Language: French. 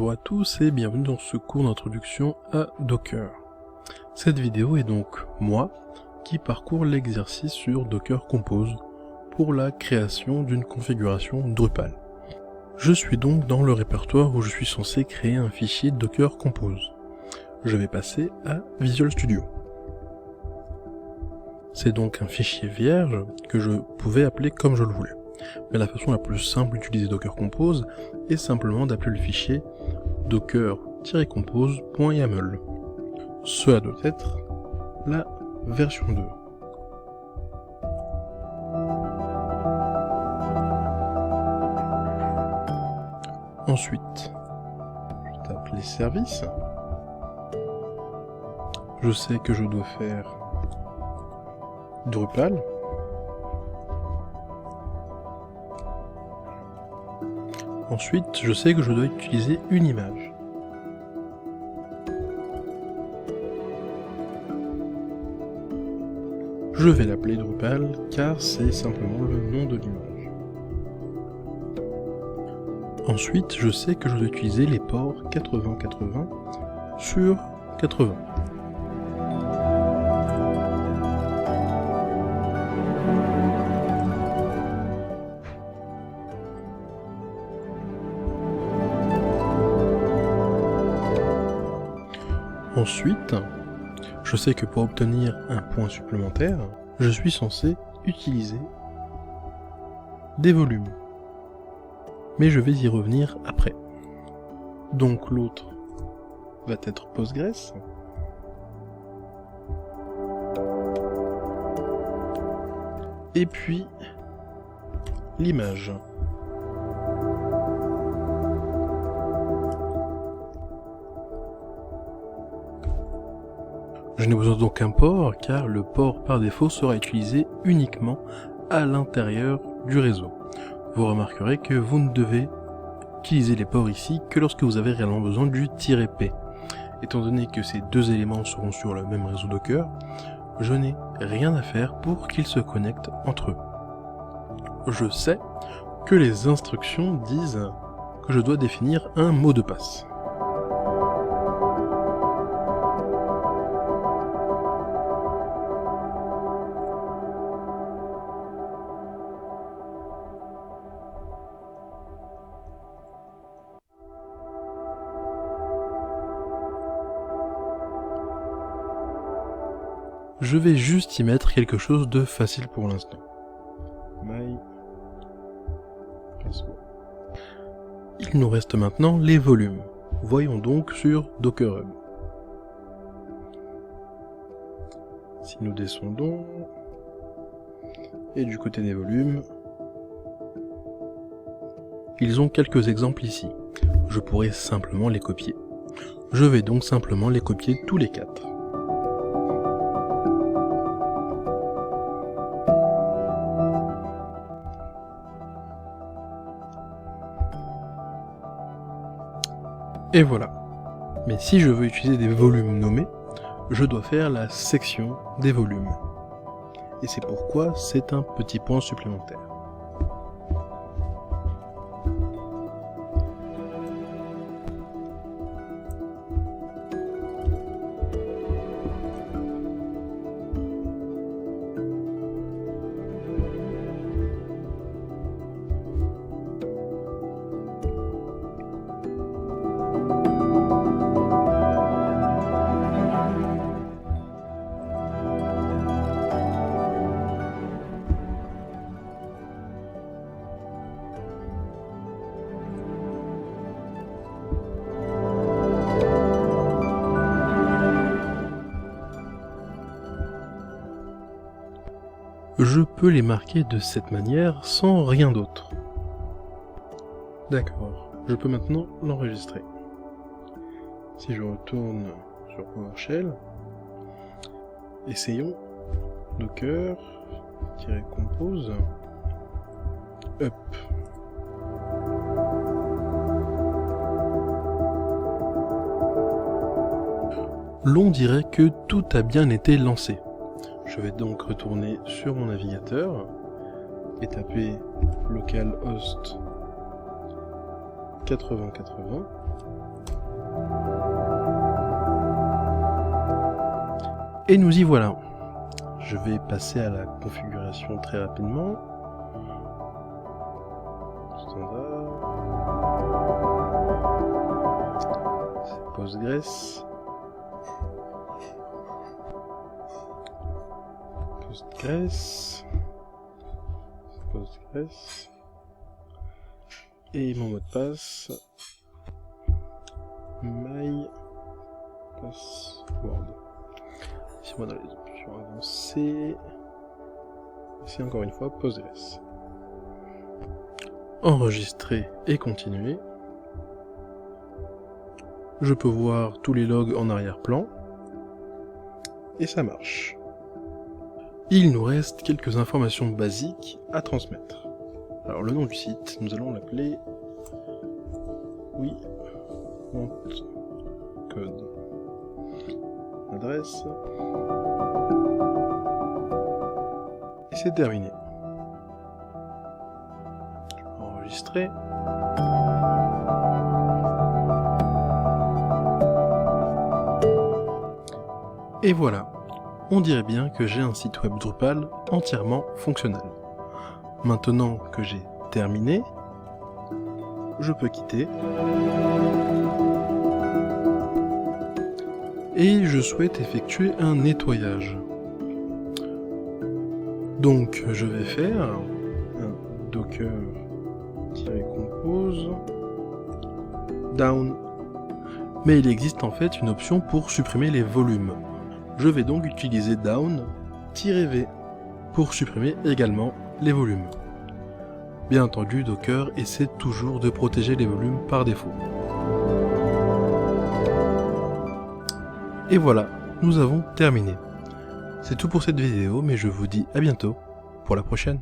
Bonjour à tous et bienvenue dans ce cours d'introduction à Docker. Cette vidéo est donc moi qui parcours l'exercice sur Docker Compose pour la création d'une configuration Drupal. Je suis donc dans le répertoire où je suis censé créer un fichier Docker Compose. Je vais passer à Visual Studio. C'est donc un fichier vierge que je pouvais appeler comme je le voulais. Mais la façon la plus simple d'utiliser Docker Compose est simplement d'appeler le fichier docker-compose.yaml. Cela doit être la version 2. Ensuite, je tape les services. Je sais que je dois faire Drupal. Ensuite, je sais que je dois utiliser une image. Je vais l'appeler Drupal car c'est simplement le nom de l'image. Ensuite, je sais que je dois utiliser les ports 80-80 sur 80. Ensuite, je sais que pour obtenir un point supplémentaire, je suis censé utiliser des volumes. Mais je vais y revenir après. Donc l'autre va être Postgres. Et puis l'image. Je n'ai besoin d'aucun port car le port par défaut sera utilisé uniquement à l'intérieur du réseau. Vous remarquerez que vous ne devez utiliser les ports ici que lorsque vous avez réellement besoin du "-p". Étant donné que ces deux éléments seront sur le même réseau Docker, je n'ai rien à faire pour qu'ils se connectent entre eux. Je sais que les instructions disent que je dois définir un mot de passe. Je vais juste y mettre quelque chose de facile pour l'instant. Il nous reste maintenant les volumes. Voyons donc sur Docker Hub. Si nous descendons, et du côté des volumes, ils ont quelques exemples ici. Je pourrais simplement les copier. Je vais donc simplement les copier tous les 4. Et voilà. Mais si je veux utiliser des volumes nommés, je dois faire la section des volumes. Et c'est pourquoi c'est un petit point supplémentaire. Je peux les marquer de cette manière sans rien d'autre. D'accord, je peux maintenant l'enregistrer. Si je retourne sur PowerShell, essayons docker-compose up. L'on dirait que tout a bien été lancé. Je vais donc retourner sur mon navigateur et taper localhost 80-80. Et nous y voilà. Je vais passer à la configuration très rapidement. Standard. C'est Postgres. Postgres. Et mon mot de passe. My password. Ici on va dans les options avancées. Ici encore une fois Postgres. Enregistrer et continuer. Je peux voir tous les logs en arrière-plan. Et ça marche. Il nous reste quelques informations basiques à transmettre. Alors le nom du site, nous allons l'appeler code. Adresse. Et c'est terminé. Je peux enregistrer. Et voilà. On dirait bien que j'ai un site web Drupal entièrement fonctionnel. Maintenant que j'ai terminé, je peux quitter. Et je souhaite effectuer un nettoyage. Donc je vais faire un docker-compose down. Mais il existe en fait une option pour supprimer les volumes. Je vais donc utiliser down-v pour supprimer également les volumes. Bien entendu, Docker essaie toujours de protéger les volumes par défaut. Et voilà, nous avons terminé. C'est tout pour cette vidéo, mais je vous dis à bientôt pour la prochaine.